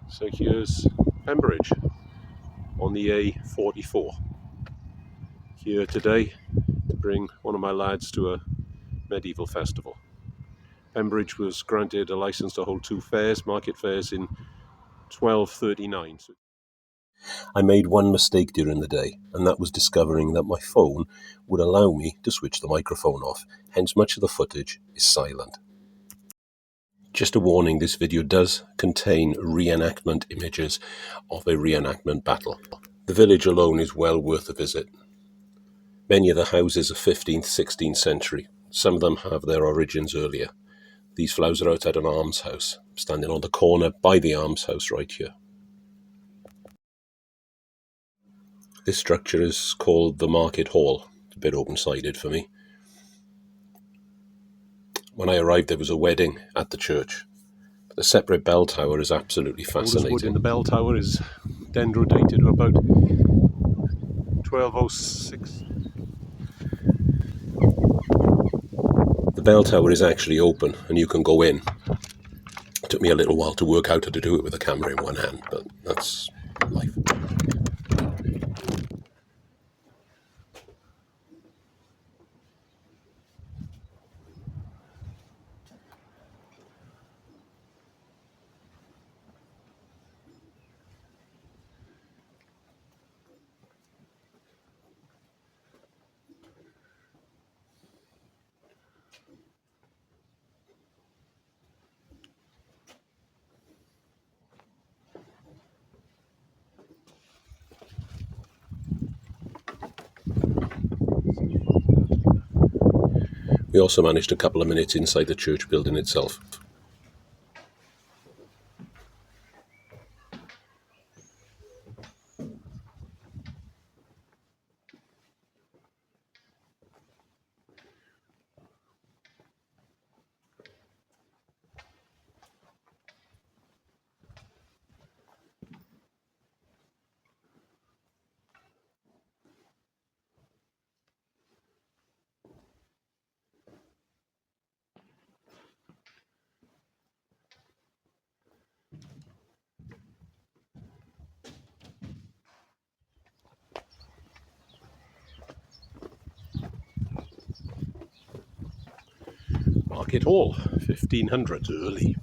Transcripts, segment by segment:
So here's Pembridge on the A44. Here today to bring one of my lads to a medieval festival. Pembridge was granted a license to hold two fairs, market fairs, in 1239. I made one mistake during the day, and that was discovering that my phone would allow me to switch the microphone off, hence much of the footage is silent. Just a warning, this video does contain reenactment images of a reenactment battle. The village alone is well worth a visit. Many of the houses are 15th, 16th century. Some of them have their origins earlier. These flowers are outside an almshouse, standing on the corner by the almshouse right here. This structure is called the Market Hall. It's a bit open-sided for me. When I arrived, there was a wedding at the church. The separate bell tower is absolutely fascinating. All this wood in the bell tower is dendro-dated to about 1206. The bell tower is actually open and you can go in. It took me a little while to work out how to do it with a camera in one hand, but that's life. We also managed a couple of minutes inside the church building itself. Market Hall, 1500s early.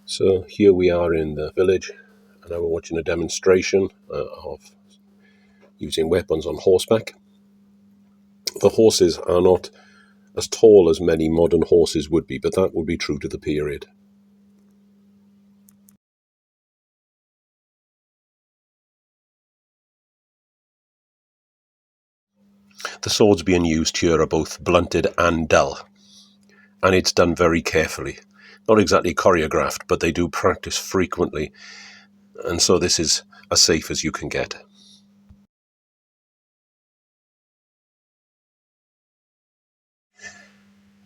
So here we are in the village, And now we're watching a demonstration of using weapons on horseback. The horses are not as tall as many modern horses would be, but that would be true to the period. The swords being used here are both blunted and dull, and it's done very carefully. Not exactly choreographed, but they do practice frequently, and so this is as safe as you can get.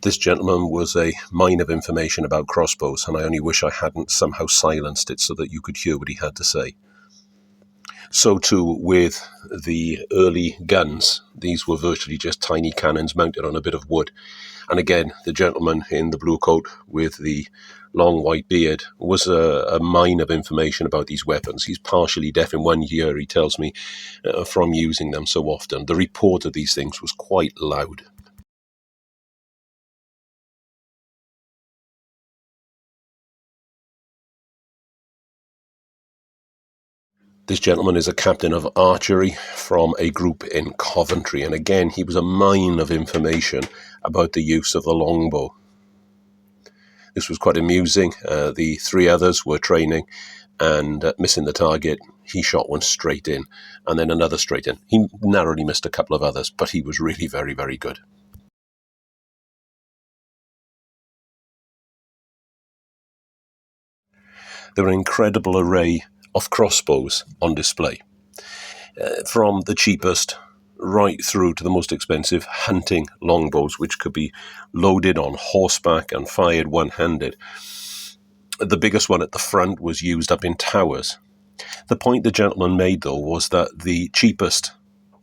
This gentleman was a mine of information about crossbows, and I only wish I hadn't somehow silenced it so that you could hear what he had to say. So too with the early guns. These were virtually just tiny cannons mounted on a bit of wood. And again, the gentleman in the blue coat with the long white beard was a mine of information about these weapons. He's partially deaf in one ear, he tells me, from using them so often. The report of these things was quite loud. This gentleman is a captain of archery from a group in Coventry, and again, he was a mine of information about the use of the longbow. This was quite amusing. The three others were training, and missing the target, he shot one straight in, and then another straight in. He narrowly missed a couple of others, but he was really very, very good. There were an incredible array of crossbows on display, from the cheapest right through to the most expensive hunting longbows, which could be loaded on horseback and fired one-handed. The biggest one at the front was used up in towers. The point the gentleman made, though, was that the cheapest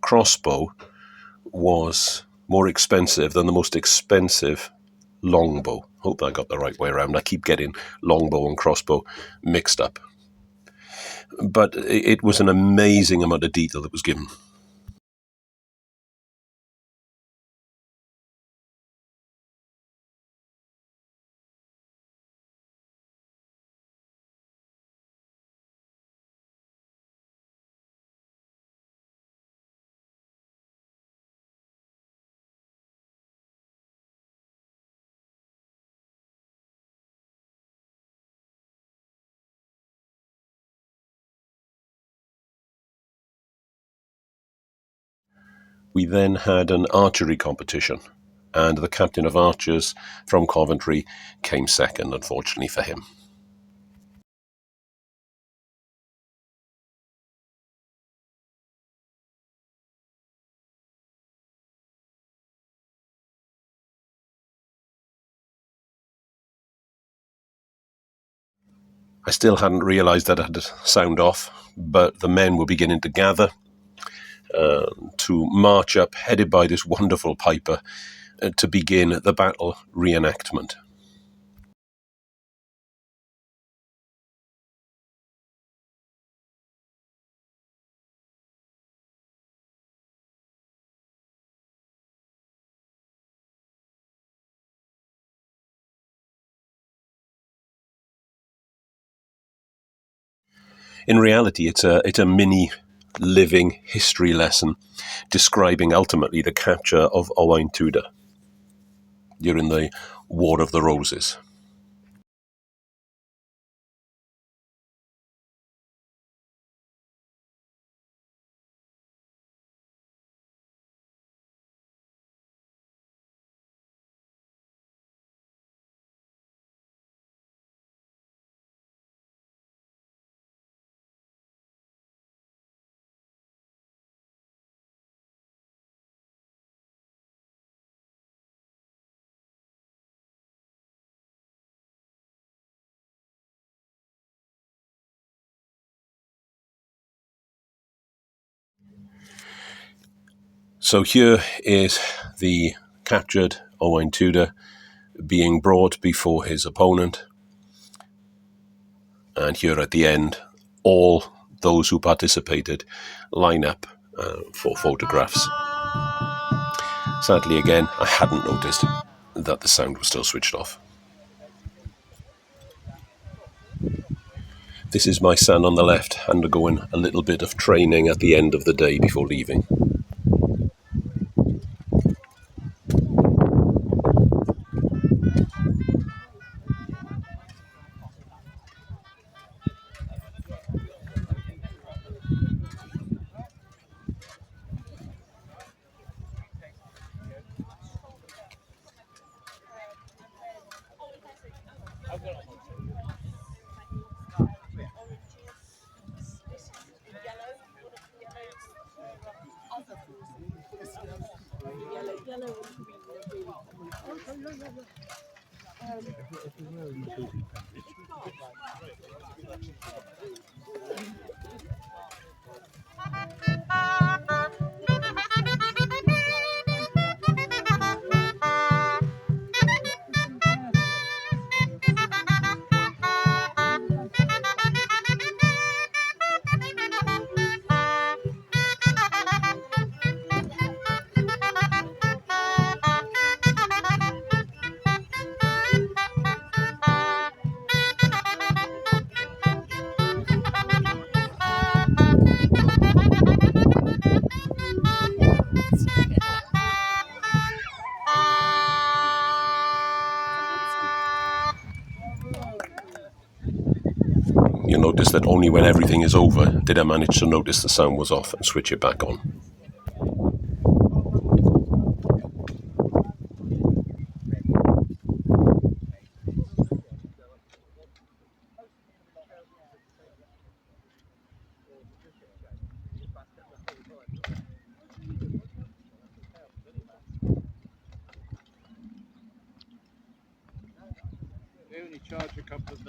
crossbow was more expensive than the most expensive longbow. Hope I got the right way around. I keep getting longbow and crossbow mixed up. But it was an amazing amount of detail that was given. We then had an archery competition, and the captain of archers from Coventry came second, unfortunately for him. I still hadn't realised that I had to sound off, but the men were beginning to gather to march up, headed by this wonderful piper, to begin the battle reenactment. In reality, it's a mini living history lesson describing ultimately the capture of Owain Tudor during the War of the Roses. So here is the captured Owain Tudor being brought before his opponent. And here at the end, all those who participated line up for photographs. Sadly, again, I hadn't noticed that the sound was still switched off. This is my son on the left, undergoing a little bit of training at the end of the day before leaving. You'll notice that only when everything is over did I manage to notice the sound was off and switch it back on. They only charge a couple of